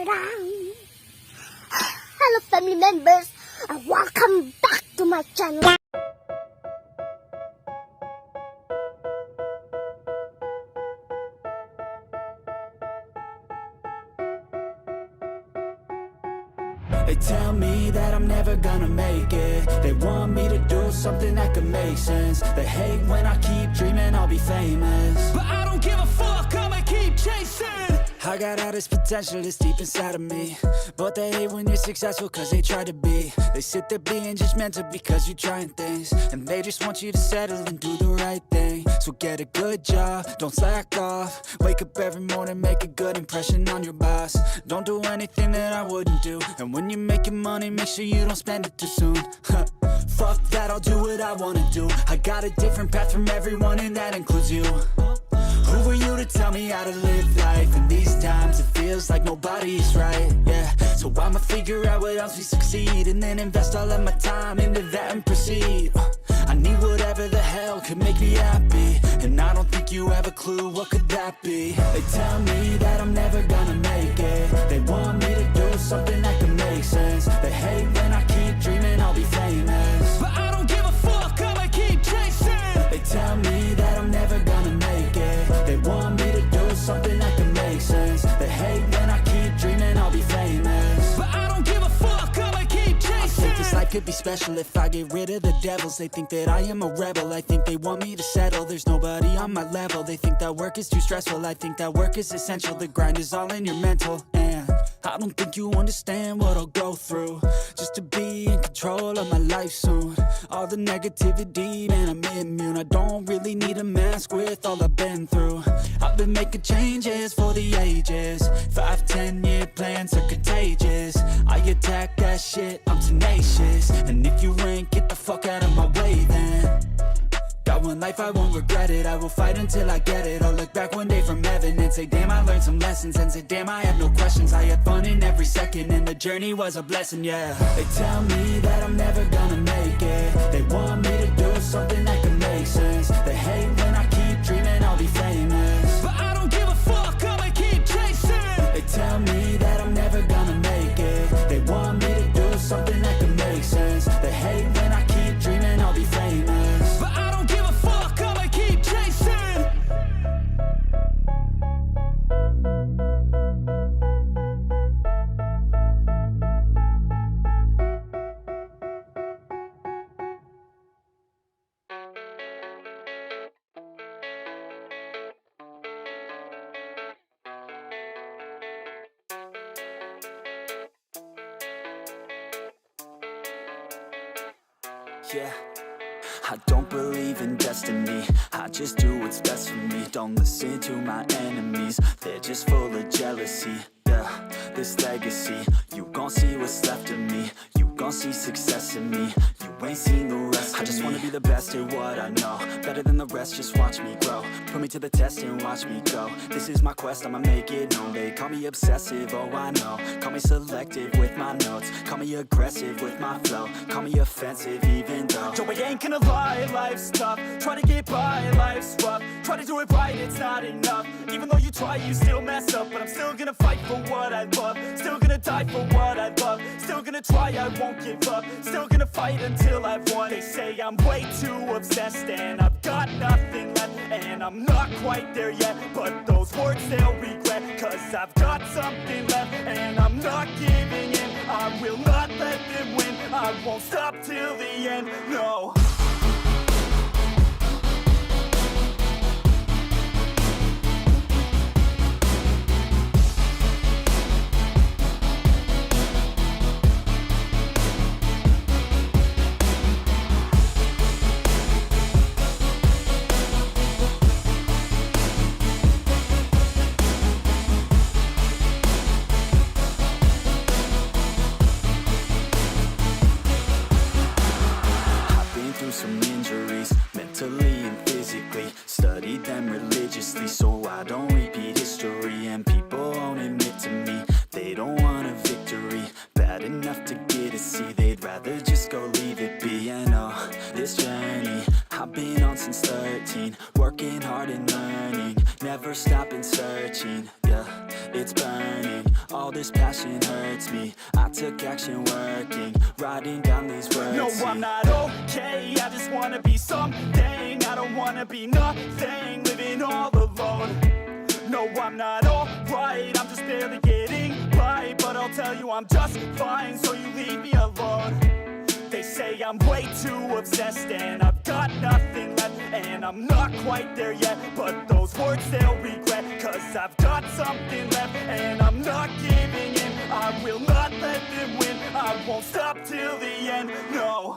Hello family members, welcome back to my channel. They tell me that I'm never gonna make it. They want me to do something that could make sense. They hate when I keep dreaming I'll be famous, but I don't give a fuck, I'ma keep chasing. I got all this potential that's deep inside of me, but they hate when you're successful cause they try to be. They sit there being judgmental because you're trying things, and they just want you to settle and do the right thing. So get a good job, don't slack off. Wake up every morning, make a good impression on your boss. Don't do anything that I wouldn't do, and when you're making money, make sure you don't spend it too soon. Fuck that, I'll do what I wanna do. I got a different path from everyone, and that includes you. Who are you to tell me how to live life? In these times it feels like nobody's right, yeah. So I'ma figure out what else we succeed, and then invest all of my time into that and proceed. I need whatever the hell could make me happy, and I don't think you have a clue what could that be. They tell me that I'm never gonna make it. They want me to do something that can make sense. They hate when I keep dreaming I'll be famous, but I don't give a fuck, I'ma keep chasing. They tell me that I'm never gonna make it. They want me to do something that can make sense. They hate when I keep dreaming I'll be famous, but I don't give a fuck, I'ma keep chasing. I think this life could be special if I get rid of the devils. They think that I am a rebel, I think they want me to settle. There's nobody on my level. They think that work is too stressful, I think that work is essential. The grind is all in your mental, and I don't think you understand what I'll go through just to be in control of my life soon. All the negativity, man, I'm immune. I don't really need a mask with all I've been through. I've been making changes for the ages. 5-10 year plans are contagious. I attack that shit, I'm tenacious. And if you ain't, get the fuck out of my way then. Got one life, I won't regret it. I will fight until I get it. I'll look back one day from heaven and say, damn, I learned some lessons. And say, damn, I have no questions. I had fun in every second, and the journey was a blessing, yeah. They tell me that I'm never gonna make it. They want me to do something that can make sense. They hate when I keep dreaming I'll be famous, but I don't give a fuck, I'ma keep chasing. They tell me that I'm never gonna make it. They want me to do something that can make sense. They hate when I keep dreaming I'll be famous, but I don't give a fuck, I'ma keep chasing. Yeah, I don't believe in destiny, I just do what's best for me. Don't listen to my enemies, they're just full of jealousy. Yeah, this legacy, you gon' see what's left of me. You gon' see success in me, you ain't seen the rest of me. I just wanna be the best at what I know, better than the rest, just watch me grow. Put me to the test and watch me go. This is my quest, I'ma make it known. They call me obsessive, oh I know. Call me selective with my notes, call me aggressive with my flow. Call me offensive even though Joe, I ain't gonna lie, life's tough. Try to get by, life's rough. Try to do it right, it's not enough. Even though you try, you still mess up. But I'm still gonna fight for what I love. Still gonna die for what I love. Still gonna try, I won't give up. Still gonna fight until I've won. They say I'm way too obsessed and I've got nothing left, and I'm not quite there yet, but those words they'll regret. Cause I've got something left and I'm not giving in. I will not let them win, I won't stop till the end, no. Some injuries, mentally and physically. Studied them religiously so I don't repeat history. And people won't admit to me they don't want a victory. Bad enough to get a C, they'd rather just go leave it be. I know this journey I've been on since 13, working hard and learning, never stopping searching. Yeah, it's burning. dying. All this passion hurts me. I took action working, writing down these words. No, I'm not okay, I just wanna be something. I don't wanna be nothing, living all alone. No, I'm not alright, I'm just barely getting by. But I'll tell you I'm just fine, so you leave me alone. They say I'm way too obsessed and I've got nothing left, and I'm not quite there yet, but those words they'll regret, 'cause I've got something left and I'm not giving in. I will not let them win, I won't stop till the end, no.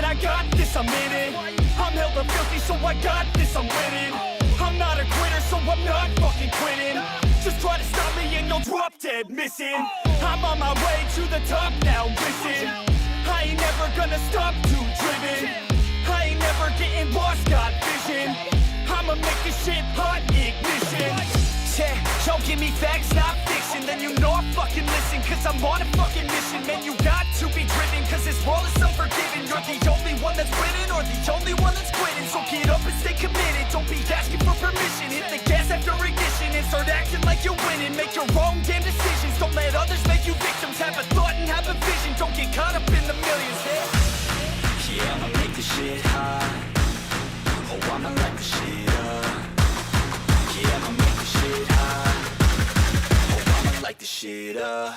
I got this, I'm in it. I'm hella filthy, so I got this, I'm winning. I'm not a quitter, so I'm not fucking quitting. Just try to stop me and you'll drop dead missing. I'm on my way to the top now, listen. I ain't never gonna stop, too driven. I ain't never getting lost, got vision. I'ma make this shit hot, ignition. Yeah, y'all give me facts, not fiction. Then you know I fucking listen, 'cause I'm on a fucking mission. Man, you got to be driven, 'cause this world is unforgiving. You're the only one that's winning, or the only one that's quitting. So get up and stay committed, don't be asking for permission. Hit the gas after ignition and start acting like you're winning. Make your own damn decisions, don't let others make you victims. Have a thought and have a vision, don't get caught up in the millions. Yeah, I'ma make this shit hot. Oh, I'ma light this shit up. Yeah, I'ma make this shit hot. Oh, I'ma light this shit up.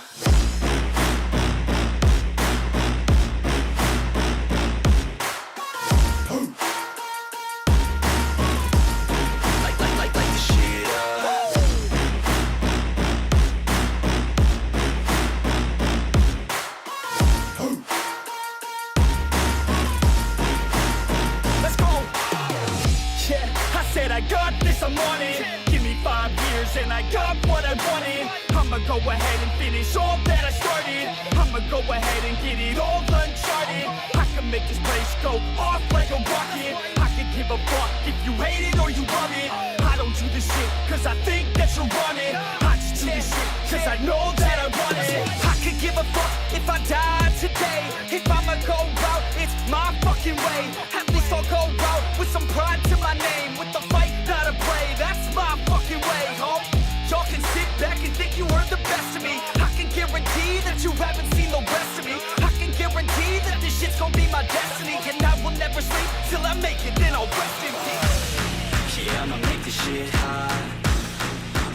I'm on it. Give me 5 years and I got what I wanted. I'ma go ahead and finish all that I started. I'ma go ahead and get it all uncharted. I can make this place go off like a rocket. I can give a fuck if you hate it or you love it. I don't do this shit 'cause I think that you're on it. I just do this shit 'cause I know that I want it. I could give a fuck if I die today. If I'ma go out, it's my fucking way. At least I'll go out with some pride to my name. With the fight not a play, that's my fucking way, home. Y'all can sit back and think you heard the best of me. I can guarantee that you haven't seen the rest of me. I can guarantee that this shit's gonna be my destiny. And I will never sleep till I make it, then I'll rest in peace. Yeah, I'ma make this shit hot.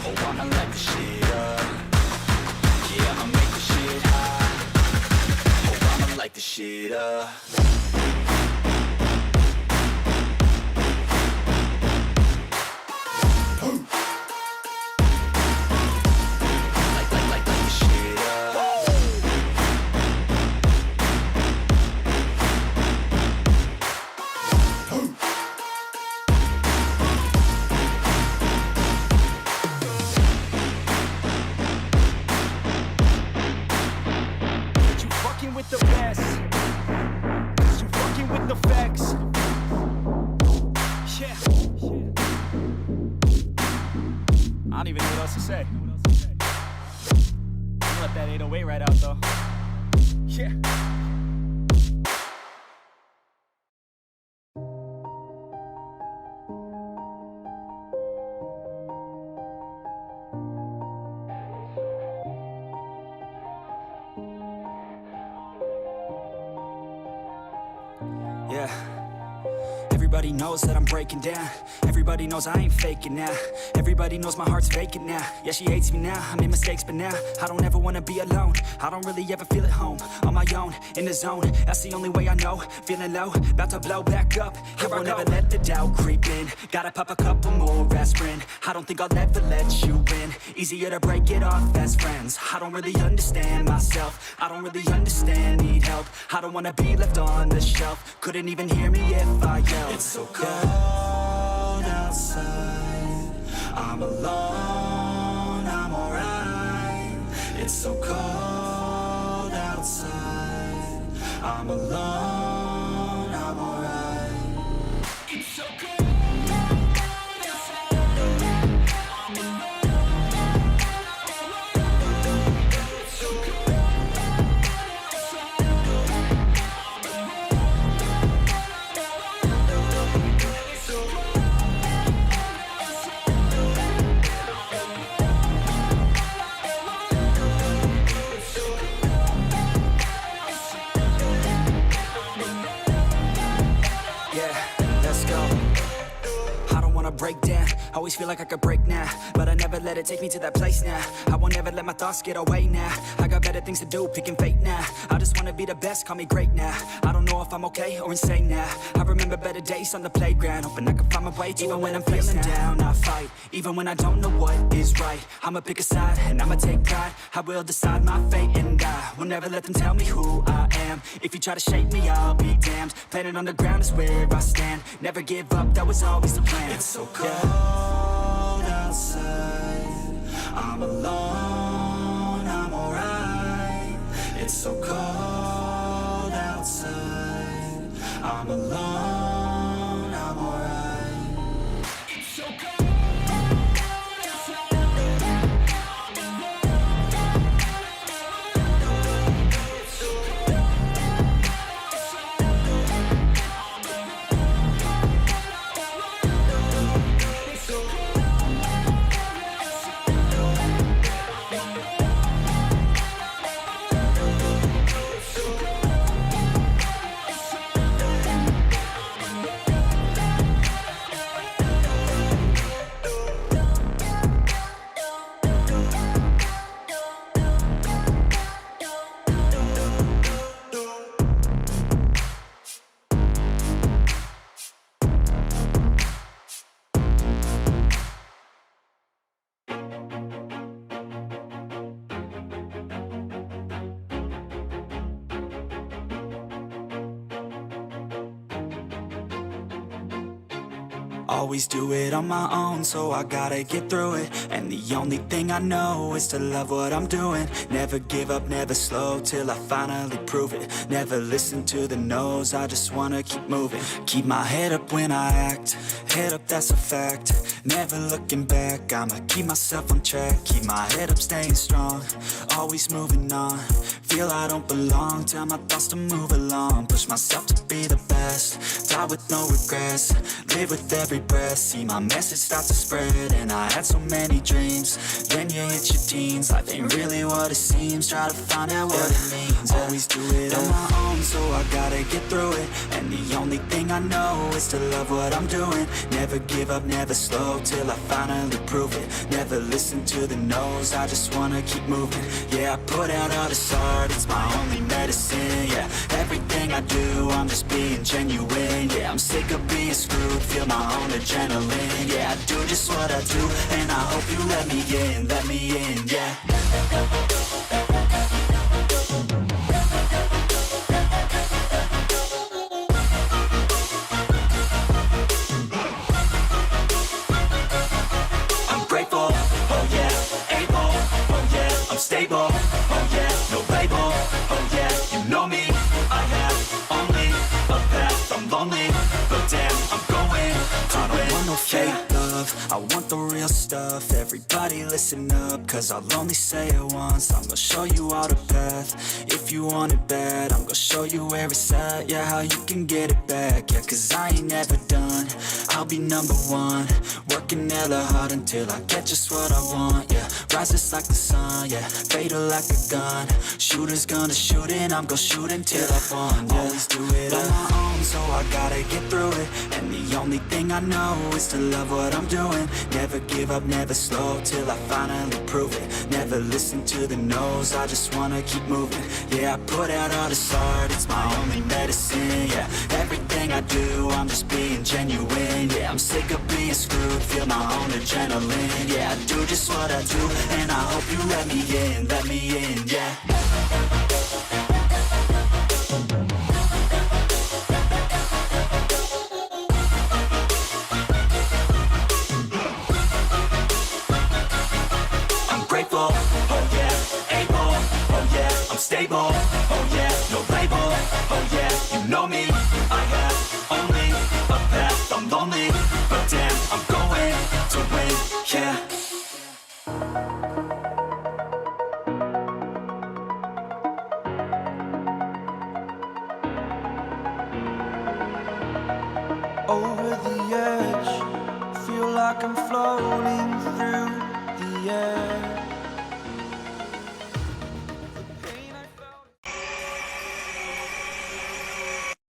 Oh, I'ma light this shit up. Yeah, I'ma make this shit hot. Oh, I'ma light this shit up. With the best, 'cause you fucking with the facts. Yeah. I don't even know what else to say. I'm gonna let that 808 right out though. Yeah. Everybody knows that I'm breaking down. Everybody knows I ain't faking now. Everybody knows my heart's vacant now. Yeah, she hates me now, I made mistakes but now I don't ever wanna be alone. I don't really ever feel at home. On my own, in the zone, that's the only way I know. Feeling low, about to blow back up. Here I never let the doubt creep in. Gotta pop a couple more aspirin. I don't think I'll ever let you in. Easier to break it off as friends. I don't really understand myself. I don't really understand, need help. I don't wanna be left on the shelf. Couldn't even hear me if I yelled. It's so cold outside. I'm alone, I'm alright. It's so cold outside. I'm alone, I'm alright. It's so cold. Break down, always feel like I could break now, but I never let it take me to that place now. I won't ever let my thoughts get away now. I got better things to do, picking fate now. I just wanna be the best, call me great now. I don't know if I'm okay or insane now. I remember better days on the playground, hoping I can find my way. Even when I'm feeling down, I fight. Even when I don't know what is right, I'ma pick a side and I'ma take pride. I will decide my fate and I will never let them tell me who I am. If you try to shake me, I'll be damned. Planet on the ground is where I stand. Never give up, that was always the plan. It's so cold outside. I'm alone, I'm alright. It's so cold outside. I'm alone, I'm alright. It's so cold. Always do it on my own, so I gotta get through it. And the only thing I know is to love what I'm doing. Never give up, never slow, till I finally prove it. Never listen to the no's, I just wanna keep moving. Keep my head up when I act, head up, that's a fact. Never looking back, I'ma keep myself on track. Keep my head up, staying strong, always moving on. Feel I don't belong, tell my thoughts to move along. Push myself to be the best, die with no regrets. Live with every breath, see my message start to spread. And I had so many dreams, then you hit your teens. Life ain't really what it seems, try to find out what it means. Always do it on my own, so I gotta get through it. And the only thing I know is to love what I'm doing. Never give up, never slow, till I finally prove it. Never listen to the no's, I just wanna keep moving. Yeah, I put out all this art, it's my only medicine. Yeah, everything I do, I'm just being genuine. Yeah, I'm sick of being screwed, feel my own adrenaline. Yeah, I do just what I do, and I hope you let me in, yeah. Stable, oh yeah, no label, oh yeah, you know me. I have only a path, I'm lonely, but damn, I'm going to I don't want no fake love, I want the real stuff. Everybody listen up, cause I'll only say it once. I'm gonna show you all the path, if you want it bad. I'm gonna show you where it's at, yeah, how you can get it back. Yeah, cause I ain't never done, I'll be number one. Working hella hard until I get just what I want, yeah. Rises like the sun, yeah, fatal like a gun. Shooter's gonna shoot and I'm gonna shoot until I won, yeah. Always do it on my own, alone, so I gotta get through it. And the only thing I know is to love what I'm doing. Never give up, never slow, till I finally prove it. Never listen to the no's, I just wanna keep moving. Yeah, I put out all this art, it's my only medicine. Yeah, everything I do, I'm just being genuine. Yeah, I'm sick of being screwed, feel my own adrenaline. Yeah, I do just what I do, and I hope you let me in, yeah. Grateful, oh yeah, able, oh yeah, I'm stable, oh yeah, no label, oh yeah, you know me, I have only a path, I'm lonely, but damn, I'm going to win, yeah. Over the edge, feel like I'm floating through the air.